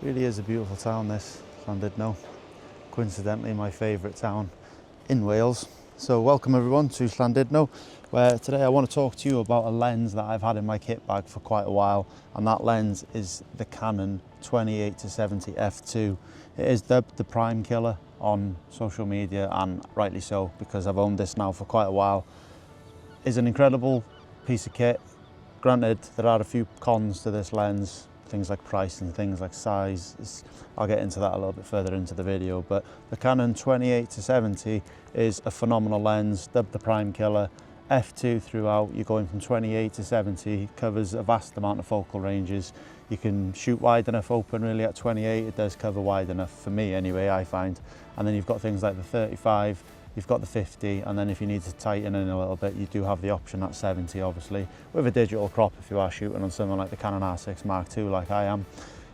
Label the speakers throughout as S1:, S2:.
S1: Really is a beautiful town, this Llandudno. Coincidentally, my favourite town in Wales. So welcome everyone to Llandudno, where today I want to talk to you about a lens that I've had in my kit bag for quite a while, and that lens is the Canon 28-70 f2. It is dubbed the prime killer on social media, and rightly so, because I've owned this now for quite a while. It's an incredible piece of kit. Granted, there are a few cons to this lens, things like price and things like size. I'll get into that a little bit further into the video, but the Canon 28-70 is a phenomenal lens, dubbed the prime killer, f2 throughout. You're going from 28-70, covers a vast amount of focal ranges. You can shoot wide enough open really at 28, it does cover wide enough for me anyway, I find. And then you've got things like the 35, you've got the 50, and then if you need to tighten in a little bit, you do have the option at 70, obviously, with a digital crop if you are shooting on something like the Canon R6 Mark II like I am.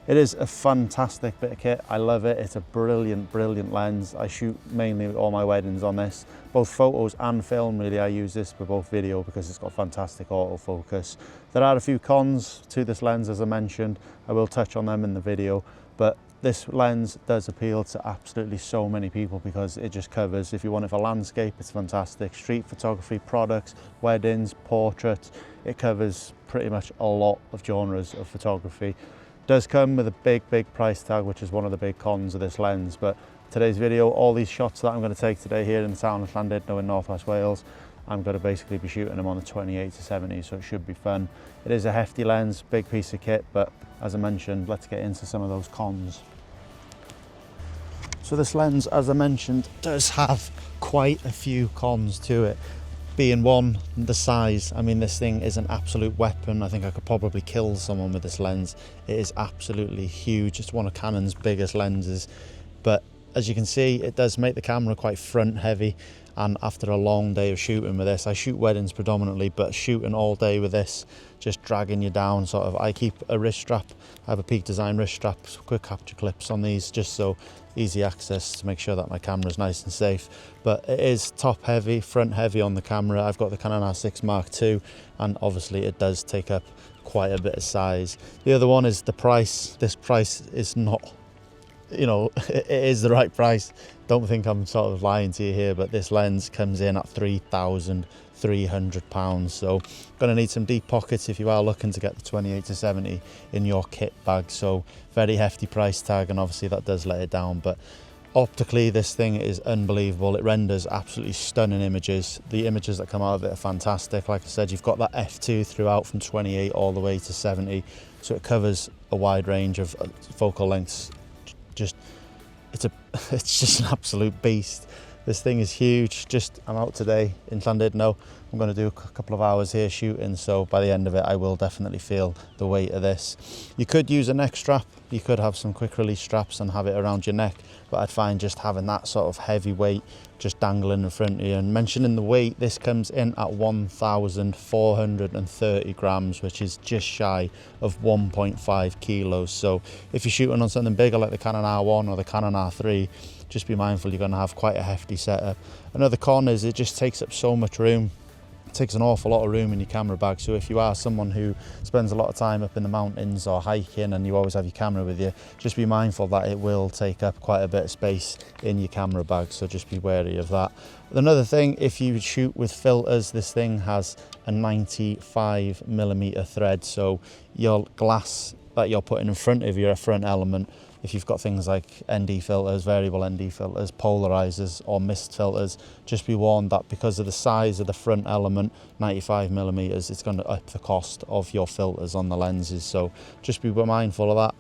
S1: It is a fantastic bit of kit. I love it. It's a brilliant, brilliant lens. I shoot mainly all my weddings on this, both photos and film really. I use this for both video because it's got fantastic autofocus. There are a few cons to this lens, as I mentioned. I will touch on them in the video, but this lens does appeal to absolutely so many people because it just covers, if you want it for landscape, it's fantastic. Street photography, products, weddings, portraits, it covers pretty much a lot of genres of photography. It does come with a big price tag, which is one of the big cons of this lens, but today's video, all these shots that I'm going to take today here in the town of Llandudno in northwest Wales, I'm going to basically be shooting them on the 28-70, so it should be fun. It is a hefty lens, big piece of kit, but as I mentioned, let's get into some of those cons. So this lens, as I mentioned, does have quite a few cons to it. Being one, the size. I mean, this thing is an absolute weapon. I think I could probably kill someone with this lens. It is absolutely huge. It's one of Canon's biggest lenses, but as you can see, it does make the camera quite front heavy. And after a long day of shooting with this, I shoot weddings predominantly, but shooting all day with this, just dragging you down sort of. I keep a wrist strap. I have a Peak Design wrist strap, quick capture clips on these, just so easy access to make sure that my camera is nice and safe. But it is top heavy, front heavy on the camera. I've got the Canon R6 Mark II, and obviously it does take up quite a bit of size. The other one is the price. This price is not, you know, it is the right price. Don't think I'm sort of lying to you here, but this lens comes in at £3,300. So gonna need some deep pockets if you are looking to get the 28-70 in your kit bag. So very hefty price tag, and obviously that does let it down, but optically this thing is unbelievable. It renders absolutely stunning images. The images that come out of it are fantastic. Like I said, you've got that f2 throughout from 28 all the way to 70, so it covers a wide range of focal lengths. It's just an absolute beast. This thing is huge. I'm out today in Llandudno. I'm going to do a couple of hours here shooting, so by the end of it I will definitely feel the weight of this. You could use a neck strap, you could have some quick release straps and have it around your neck, but I'd find just having that sort of heavy weight just dangling in front of you. And mentioning the weight, this comes in at 1,430 grams, which is just shy of 1.5 kilos. So if you're shooting on something bigger like the Canon R1 or the Canon R3, just be mindful you're going to have quite a hefty setup. Another con is it just takes up so much room. It takes an awful lot of room in your camera bag, so if you are someone who spends a lot of time up in the mountains or hiking and you always have your camera with you, just be mindful that it will take up quite a bit of space in your camera bag, so just be wary of that. Another thing, if you shoot with filters, this thing has a 95mm thread, so your glass that you're putting in front of your front element, if you've got things like ND filters, variable ND filters, polarizers or mist filters, just be warned that because of the size of the front element, 95mm, it's going to up the cost of your filters on the lenses, so just be mindful of that.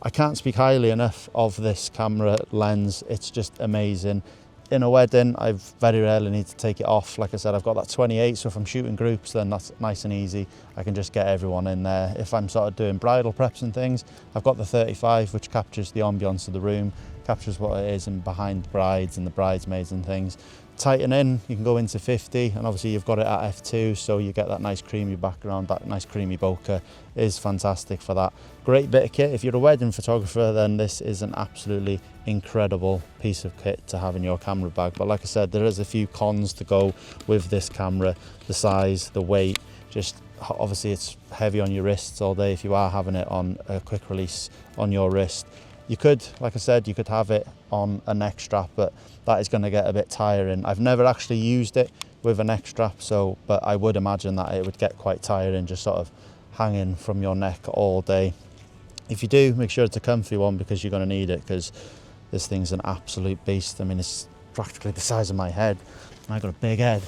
S1: I can't speak highly enough of this camera lens. It's just amazing. In a wedding, I very rarely need to take it off. Like I said, I've got that 28, so if I'm shooting groups, then that's nice and easy. I can just get everyone in there. If I'm sort of doing bridal preps and things, I've got the 35, which captures the ambience of the room, captures what it is and behind the brides and the bridesmaids and things. Tighten in, you can go into 50, and obviously you've got it at f2, so you get that nice creamy background, that nice creamy bokeh is fantastic for that. Great bit of kit. If you're a wedding photographer, then this is an absolutely incredible piece of kit to have in your camera bag. But like I said, there is a few cons to go with this camera: the size, the weight, just obviously it's heavy on your wrists all day if you are having it on a quick release on your wrist. You could, like I said, you could have it on a neck strap, but that is going to get a bit tiring. I've never actually used it with a neck strap, but I would imagine that it would get quite tiring just sort of hanging from your neck all day. If you do, make sure it's a comfy one, because you're going to need it, because this thing's an absolute beast. I mean, it's practically the size of my head, and I've got a big head.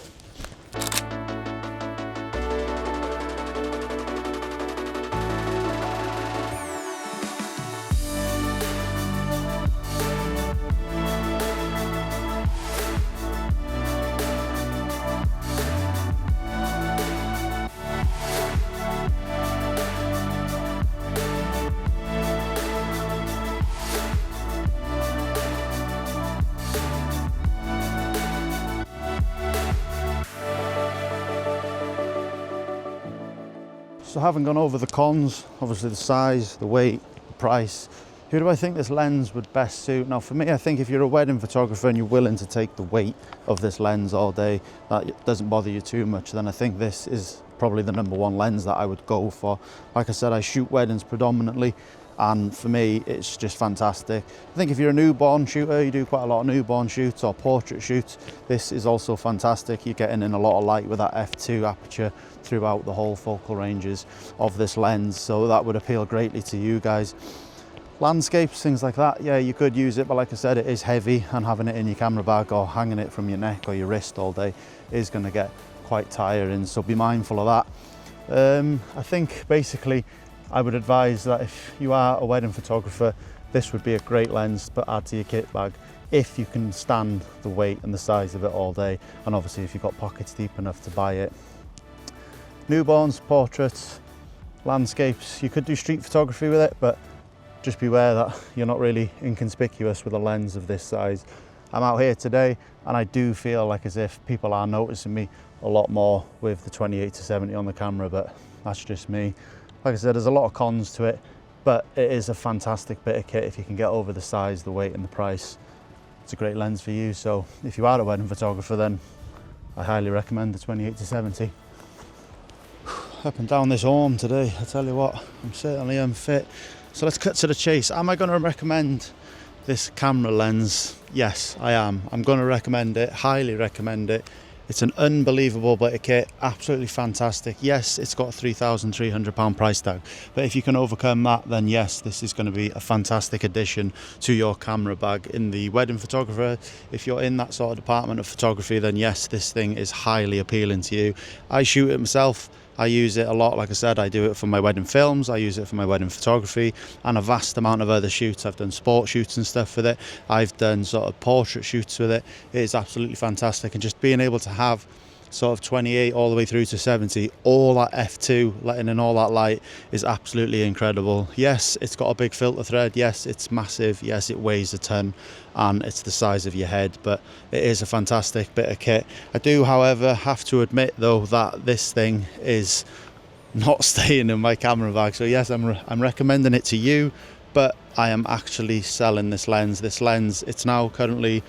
S1: So having gone over the cons, obviously the size, the weight, the price, who do I think this lens would best suit? Now for me, I think if you're a wedding photographer and you're willing to take the weight of this lens all day, that doesn't bother you too much, then I think this is probably the #1 lens that I would go for. Like I said, I shoot weddings predominantly, and for me it's just fantastic. I think if you're a newborn shooter, you do quite a lot of newborn shoots or portrait shoots, this is also fantastic. You're getting in a lot of light with that f2 aperture throughout the whole focal ranges of this lens, so that would appeal greatly to you guys. Landscapes, things like that, yeah, you could use it, but like I said, it is heavy, and having it in your camera bag or hanging it from your neck or your wrist all day is going to get quite tiring, so be mindful of that. I think basically I would advise that if you are a wedding photographer, this would be a great lens to add to your kit bag if you can stand the weight and the size of it all day, and obviously if you've got pockets deep enough to buy it. Newborns, portraits, landscapes, you could do street photography with it, but just beware that you're not really inconspicuous with a lens of this size. I'm out here today and I do feel like as if people are noticing me a lot more with the 28-70 on the camera, but that's just me. Like I said, there's a lot of cons to it, but it is a fantastic bit of kit if you can get over the size, the weight and the price. It's a great lens for you, so if you are a wedding photographer, then I highly recommend the 28-70. Up and down this arm today, I tell you what, I'm certainly unfit. So let's cut to the chase. Am I going to recommend this camera lens? Yes, I am. I'm going to recommend it, highly recommend it. It's an unbelievable bit of kit, absolutely fantastic. Yes, it's got a £3,300 price tag, but if you can overcome that, then yes, this is going to be a fantastic addition to your camera bag. In the wedding photographer, if you're in that sort of department of photography, then yes, this thing is highly appealing to you. I shoot it myself. I use it a lot. Like I said, I do it for my wedding films, I use it for my wedding photography, and a vast amount of other shoots. I've done sport shoots and stuff with it. I've done sort of portrait shoots with it. It is absolutely fantastic, and just being able to have sort of 28 all the way through to 70, all that f2 letting in all that light is absolutely incredible. Yes, it's got a big filter thread, yes, it's massive, yes, it weighs a ton, and it's the size of your head, but it is a fantastic bit of kit. I do, however, have to admit though that this thing is not staying in my camera bag. So yes, I'm recommending it to you, but I am actually selling this lens. This lens, it's now currently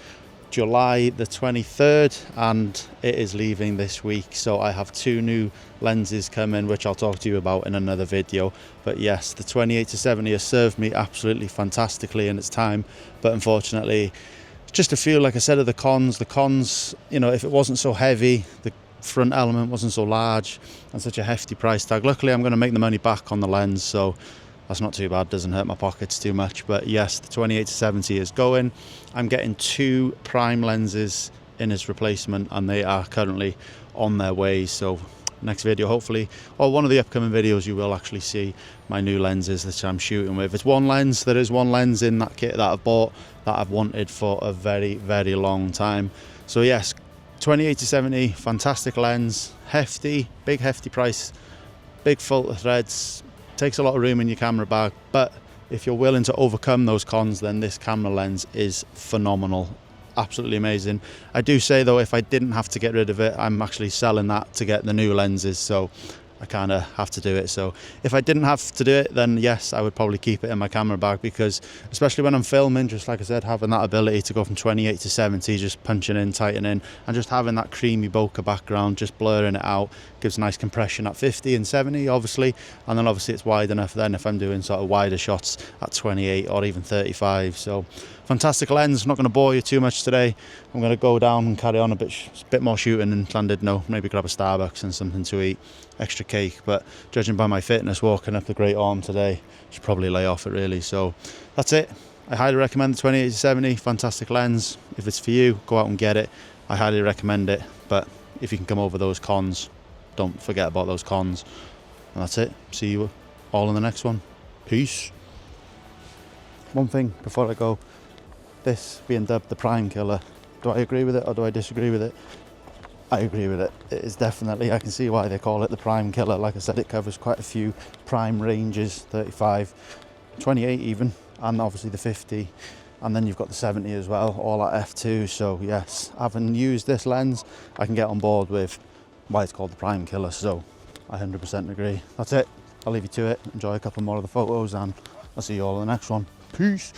S1: July the 23rd and it is leaving this week, so I have 2 new lenses coming, which I'll talk to you about in another video. But yes, the 28-70 has served me absolutely fantastically in its time, but unfortunately just a few, like I said, of the cons, you know, if it wasn't so heavy, the front element wasn't so large and such a hefty price tag. Luckily I'm going to make the money back on the lens, so that's not too bad, doesn't hurt my pockets too much. But yes, the 28-70 is going. I'm getting 2 prime lenses in its replacement and they are currently on their way. So next video, hopefully, or one of the upcoming videos, you will actually see my new lenses that I'm shooting with. It's one lens. There is one lens in that kit that I've bought that I've wanted for a very, very long time. So yes, 28-70, fantastic lens, hefty, big hefty price, big filter threads, takes a lot of room in your camera bag, but if you're willing to overcome those cons, then this camera lens is phenomenal, absolutely amazing. I do say though, if I didn't have to get rid of it, I'm actually selling that to get the new lenses, so I kind of have to do it. So if I didn't have to do it, then yes, I would probably keep it in my camera bag, because especially when I'm filming, just like I said, having that ability to go from 28-70, just punching in, tightening, and just having that creamy bokeh background, just blurring it out, gives nice compression at 50 and 70 obviously, and then obviously it's wide enough then if I'm doing sort of wider shots at 28 or even 35. So fantastic lens. I'm not going to bore you too much today. I'm going to go down and carry on a bit more shooting in Llandudno, maybe grab a Starbucks and something to eat, extra cake, but judging by my fitness walking up the Great Orme today, I should probably lay off it really. So that's it. I highly recommend the 28-70, fantastic lens. If it's for you, go out and get it. I highly recommend it, but if you can come over those cons, don't forget about those cons. And that's it. See you all in the next one. Peace. One thing before I go, this being dubbed the prime killer, do I agree with it or do I disagree with it? I agree with it. It is definitely, I can see why they call it the prime killer. Like I said, it covers quite a few prime ranges, 35, 28 even, and obviously the 50, and then you've got the 70 as well, all at f2. So yes, having used this lens, I can get on board with why it's called the prime killer. So I 100% agree. That's it. I'll leave you to it. Enjoy a couple more of the photos and I'll see you all in the next one. Peace.